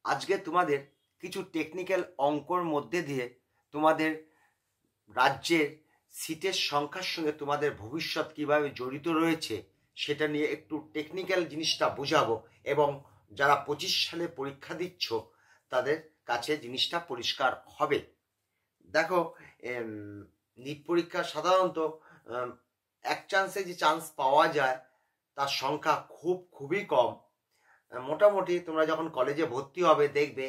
আজকে তোমাদের কিছু টেকনিক্যাল অঙ্কর মধ্যে দিয়ে তোমাদের রাজ্যের সিটের সংখ্যার সঙ্গে তোমাদের ভবিষ্যৎ কিভাবে জড়িত রয়েছে সেটা নিয়ে একটু টেকনিক্যাল জিনিসটা বোঝাবো, এবং যারা 25 সালে পরীক্ষা দিচ্ছ তাদের কাছে জিনিসটা পরিষ্কার হবে। দেখো, নিট পরীক্ষা সাধারণত এক চান্সে যে চান্স পাওয়া যায় তার সংখ্যা খুবই কম। মোটামুটি তোমরা যখন কলেজে ভর্তি হবে দেখবে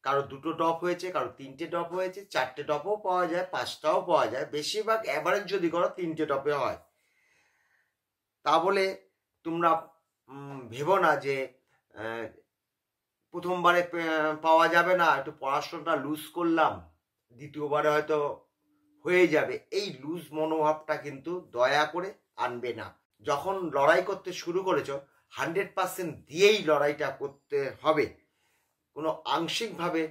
কারো 2টো ড্রপ হয়েছে, কারো 3টে ড্রপ হয়েছে, 4টে ড্রপও পাওয়া যায়, 5টাও পাওয়া যায়। বেশিরভাগ অ্যাভারেজ যদি করো 3টে ড্রপে হয়। তা বলে তোমরা ভেবো না যে প্রথমবারে পাওয়া যাবে না, একটু পড়াশোনাটা লুজ করলাম, দ্বিতীয়বারে হয়তো হয়ে যাবে। এই লুজ মনোভাবটা কিন্তু দয়া করে আনবে না। যখন লড়াই করতে শুরু করেছো 100% দিয়েই লড়াইটা করতে হবে। কোনো আংশিকভাবে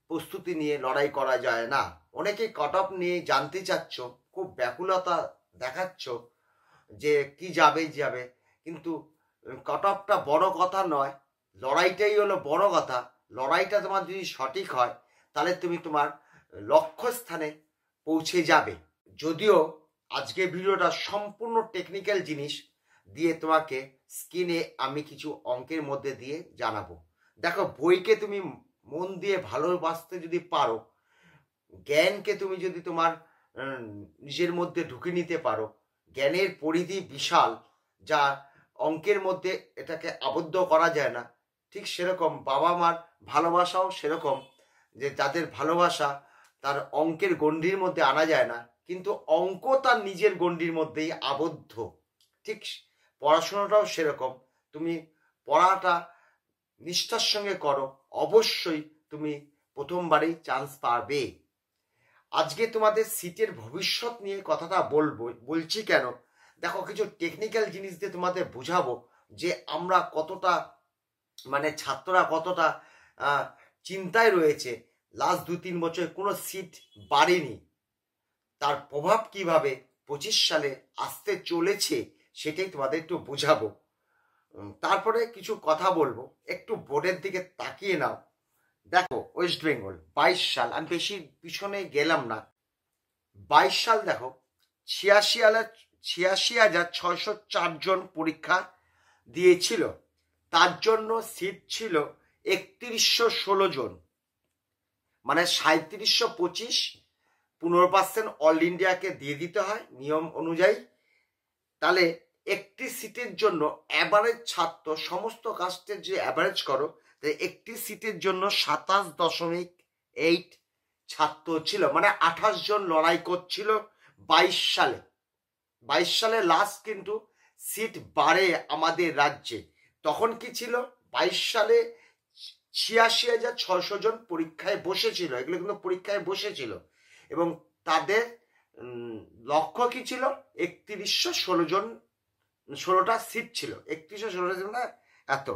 প্রস্তুতি নিয়ে লড়াই করা যায় না। অনেকে কাট অফ নিয়ে জানতে চাচ্ছ, খুব ব্যাকুলতা দেখাচ্ছ যে কি যাবে, কিন্তু কাট অফটা বড় কথা নয়, লড়াইটাই হলো বড় কথা। লড়াইটা তোমার যদি সঠিক হয় তাহলে তুমি তোমার লক্ষ্যস্থানে পৌঁছে যাবে। যদিও আজকে ভিডিওটা সম্পূর্ণ টেকনিক্যাল জিনিস দিয়ে তোমাকে স্ক্রিনে আমি কিছু অঙ্কের মধ্যে দিয়ে জানাবো। দেখো, বইকে তুমি মন দিয়ে ভালোবাসতে যদি পারো, জ্ঞানকে তুমি যদি তোমার নিজের মধ্যে ঢুকে নিতে পারো, জ্ঞানের পরিধি বিশাল, যা অঙ্কের মধ্যে এটাকে আবদ্ধ করা যায় না। ঠিক সেরকম বাবা মার ভালোবাসাও সেরকম, যে যাদের ভালোবাসা তার অঙ্কের গণ্ডির মধ্যে আনা যায় না, কিন্তু অঙ্ক তার নিজের গণ্ডির মধ্যেই আবদ্ধ। ঠিক পড়াশোনাটাও সেরকম, তুমি পড়াটা নিষ্ঠার সঙ্গে করো, অবশ্যই তুমি প্রথমবারেই চান্স পাবে। আজকে তোমাদের সিটের ভবিষ্যৎ নিয়ে কথাটা বলছি কেন, দেখো কিছু টেকনিক্যাল জিনিস দিয়ে তোমাদের বোঝাবো যে আমরা কতটা, মানে ছাত্ররা কতটা চিন্তায় রয়েছে। লাস্ট 2-3 বছর কোনো সিট বাড়েনি, তার প্রভাব কিভাবে 25 সালে আসতে চলেছে সেটাই তোমাদের একটু বোঝাবো। তারপরে কিছু কথা বলবো, একটু বোর্ডের দিকে তাকিয়ে নাও। দেখো, ওয়েস্ট বেঙ্গল 22 সাল, আমি বেশি পিছনে গেলাম না। 22 সাল দেখো, 86,604 জন পরীক্ষা দিয়েছিল, তার জন্য সিট ছিল 3116 জন, মানে 3725। 15% অল ইন্ডিয়াকে দিয়ে দিতে হয় নিয়ম অনুযায়ী। তাহলে একটি সিটের জন্য অ্যাভারেজ ছাত্র, সমস্ত কাস্টের যে অ্যাভারেজ করো, একটি সিটের জন্য 27.8 ছাত্র ছিল, মানে 28 জন লড়াই করছিল 22 সালে। 22 সালে লাস্ট কিন্তু সিট বাড়ে আমাদের রাজ্যে। তখন কি ছিল, 22 সালে 86,600 জন পরীক্ষায় বসেছিল, এগুলো কিন্তু পরীক্ষায় বসেছিল, এবং তাদের লক্ষ্য কি ছিল, 3116 জন, 16টা সিট ছিল, 3116 জন না এত।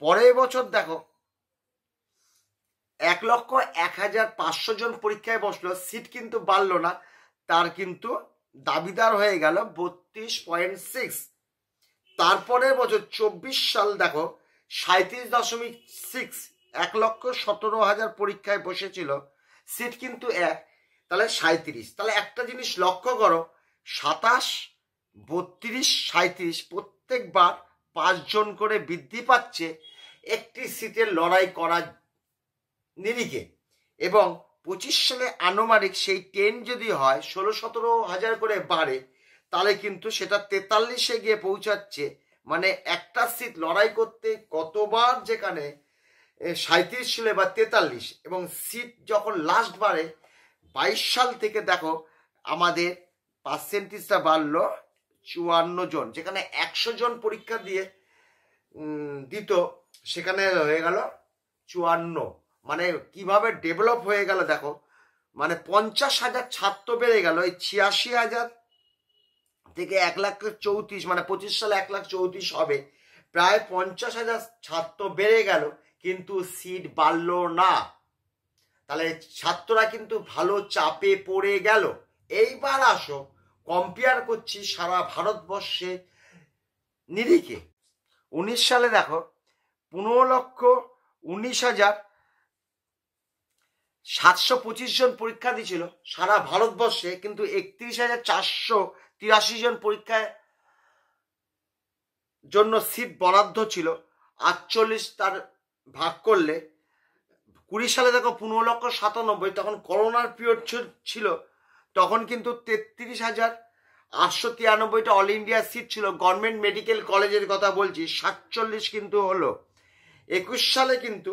পরের বছর দেখো 1,01,500 জন পরীক্ষায় বসলো, সিট কিন্তু বাড়লো না, তার কিন্তু দাবিদার হয়ে গেল 32.6। তারপরের বছর 24 সাল দেখো 37.6, 1,17,000 পরীক্ষায় বসেছিল, সিট কিন্তু 1, তাহলে 37। তাহলে একটা জিনিস লক্ষ্য করো, 27, 32, 37 প্রত্যেকবার 5 জন করে বৃদ্ধি পাচ্ছে একটি সিটের লড়াই করার নিরিখে। এবং 25 সালে আনুমানিক সেই 10 যদি হয়, 16-17 হাজার করে বাড়ে, তাহলে কিন্তু সেটা 43-এ গিয়ে পৌঁছাচ্ছে। মানে একটা সিট লড়াই করতে কতবার, যেখানে 37 ছিল বা 43, এবং সিট যখন লাস্ট বাড়ে 22 সাল থেকে দেখো আমাদের পার্সেন্টেজটা বাড়লো 54 জন, যেখানে 100 জন পরীক্ষা দিয়ে দিত, সেখানে হয়ে গেল 54। মানে কিভাবে ডেভেলপ হয়ে গেল দেখো, মানে 50,000 ছাত্র বেড়ে গেল। এই 86,000 থেকে 1,34,000, মানে 25 সালে 1,34,000 হবে, প্রায় 50,000 ছাত্র বেড়ে গেল, কিন্তু সিট বাড়লো না। তাহলে ছাত্ররা কিন্তু ভালো চাপে পড়ে গেল। এইবার আসো, কম্পেয়ার করছি সারা ভারতবর্ষের নিরিখে। 19 সালে দেখো 15,19,000 725 জন পরীক্ষা দিয়েছিল সারা ভারতবর্ষে, কিন্তু 31,483 জন পরীক্ষায় জন্য সিট বরাদ্দ ছিল। 48 তার ভাগ করলে 20 সালে দেখো 15,97,000, তখন করোনার পিরিয়ড ছিল, তখন কিন্তু 33,893টা অল ইন্ডিয়া সিট ছিল। গভর্নমেন্ট মেডিকেল কলেজের কথা বলছি, 47 কিন্তু হলো। 21 সালে কিন্তু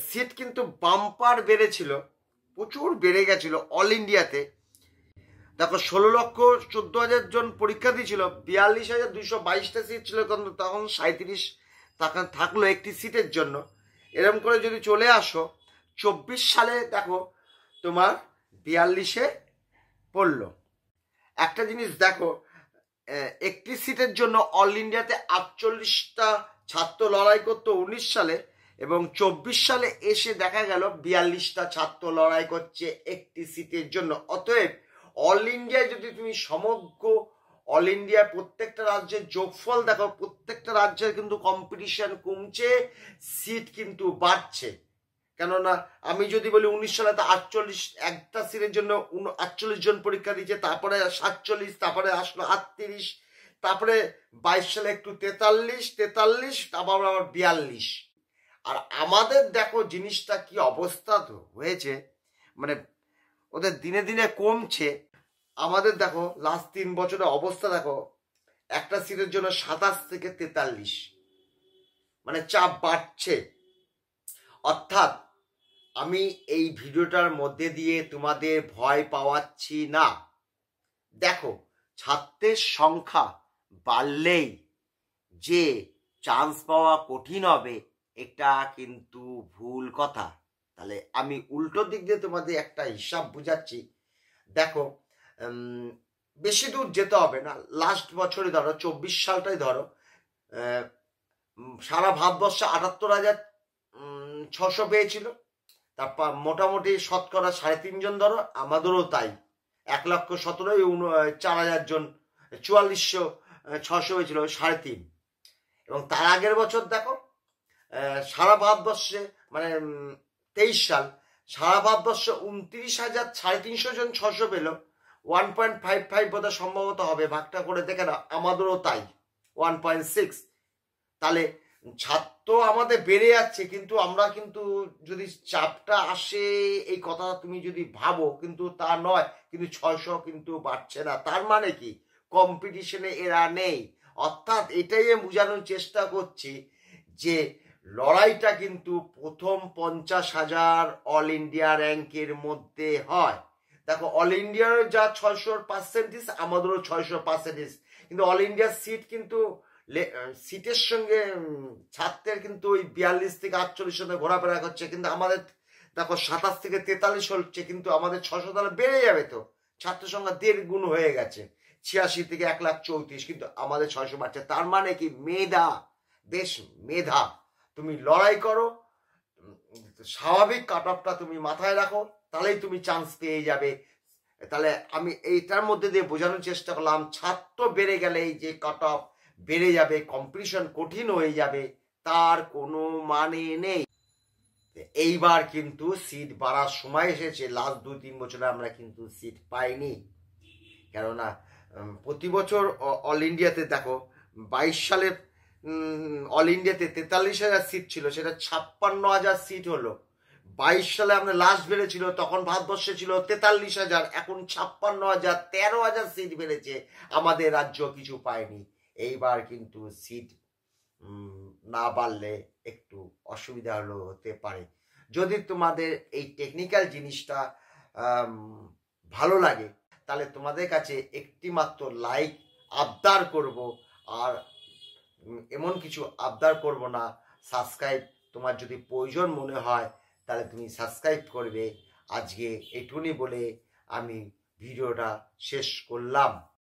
সিট কিন্তু বাম্পার বেড়েছিল, প্রচুর বেড়ে গেছিল অল ইন্ডিয়াতে। দেখো 16,14,000 জন পরীক্ষা দিয়েছিল, 42,222টা সিট ছিল, কিন্তু তখন 37 টাকা থাকলো একটি সিটের জন্য। এরকম করে যদি চলে আসো 24 সালে দেখো তোমার 42-এ পড়লো। একটা জিনিস দেখো, একটি সিটের জন্য অল ইন্ডিয়াতে 48টা ছাত্র লড়াই করতো 19 সালে, এবং 24 সালে এসে দেখা গেল 42টা ছাত্র লড়াই করছে একটি সিটের জন্য। অতএব অল ইন্ডিয়ায় যদি তুমি সমগ্র অল ইন্ডিয়ায় প্রত্যেকটা রাজ্যের যোগফল দেখো, প্রত্যেকটা রাজ্যের কিন্তু কম্পিটিশন কমছে, সিট কিন্তু বাড়ছে। কেননা আমি যদি বলি 19 সালে তো 48 একটা সিটের জন্য 48 জন পরীক্ষা দিয়েছে, তারপরে 47, তারপরে আসলো 38, তারপরে 22 সালে একটু 43, তারপর আবার 42। আর আমাদের দেখো জিনিসটা কি অবস্থা তো হয়েছে, মানে ওদের দিনে দিনে কমছে। আমাদের দেখো লাস্ট 3 বছরের অবস্থা দেখো, একটা সিটের জন্য 27 থেকে 43, মানে চাপ বাড়ছে। অর্থাৎ আমি এই ভিডিওটার মধ্যে দিয়ে তোমাদের ভয় পাওয়াচ্ছি না। দেখো ছাত্রের সংখ্যা বাড়লেই যে চান্স পাওয়া কঠিন হবে, এটা কিন্তু ভুল কথা। তাহলে আমি উল্টো দিক দিয়ে তোমাদের একটা হিসাব বুঝাচ্ছি। দেখো বেশি দূর যেতে হবে না, লাস্ট বছরে ধরো 24 সালটাই ধরো, সারা ভারতবর্ষে 78,600 পেয়েছিল। তারপর মোটামুটি শতকরা 3.5 জন ধরো, আমাদেরও তাই 1,17,4,000 জন, 44,600 হয়েছিল 3.5। এবং তার আগের বছর দেখো সারা ভারতবর্ষে, মানে 23 সাল, সারা ভারতবর্ষে 29,350 জন 600 পেল, 1.55 বোধহয় সম্ভবত হবে, ভাগটা করে দেখে না, আমাদেরও তাই 1.6। তাহলে ছাত্র আমাদের বেড়ে যাচ্ছে, কিন্তু আমরা কিন্তু যদি চাপটা আসে এই কথা তুমি যদি ভাবো, কিন্তু তা নয়, কিন্তু 600 কিন্তু বাড়ছে না। তার মানে কি কম্পিটিশনে এরা নেই। অর্থাৎ এটাই আমি বোঝানোর চেষ্টা করছি যে লড়াইটা কিন্তু প্রথম 50,000 অল ইন্ডিয়া র্যাঙ্কের মধ্যে হয়। দেখো অল ইন্ডিয়ার যা 600%, আমাদেরও 600%, কিন্তু অল ইন্ডিয়ার সিট কিন্তু সিটের সঙ্গে ছাত্রের কিন্তু ওই 42 থেকে 48 সঙ্গে ঘোরাফেরা করছে, কিন্তু আমাদের দেখো 27 থেকে 43 হচ্ছে, কিন্তু আমাদের 600 তাহলে বেড়ে যাবে তো, ছাত্র সংখ্যা 1.5 গুণ হয়ে গেছে, 86 থেকে 1,34,000, কিন্তু আমাদের 600 বাড়ছে। তার মানে কি মেধা, বেশ মেধা, তুমি লড়াই করো, স্বাভাবিক কাট অফটা তুমি মাথায় রাখো, তাহলেই তুমি চান্স পেয়ে যাবে। তাহলে আমি এইটার মধ্যে দিয়ে বোঝানোর চেষ্টা করলাম, ছাত্র বেড়ে গেলে এই যে কাট অফ বেড়ে যাবে, কম্পিটিশন কঠিন হয়ে যাবে, তার কোনো মানে নেই। এইবার কিন্তু সিট বাড়ার সময় এসেছে। লাস্ট 2-3 বছরে আমরা কিন্তু সিট পাইনি, কেননা প্রতি বছর অল ইন্ডিয়াতে দেখো 22 সালে অল ইন্ডিয়াতে 43,000 সিট ছিল, সেটা 56,000 সিট হলো। 22 সালে আমরা লাস্ট বেড়েছিল, তখন ভারতবর্ষে ছিল 43,000, এখন 56,000, 13,000 সিট বেড়েছে, আমাদের রাজ্য কিছু পায়নি। এইবার কিন্তু সিট না বাড়লে একটু অসুবিধা হতে পারে। যদি তোমাদের এই টেকনিক্যাল জিনিসটা ভালো লাগে, তাহলে তোমাদের কাছে একটি মাত্র লাইক আবদার করব, আর এমন কিছু আবদার করব না। সাবস্ক্রাইব তোমার যদি প্রয়োজন মনে হয় তাহলে তুমি সাবস্ক্রাইব করবে। আজকে এটুকুনি বলে আমি ভিডিওটা শেষ করলাম।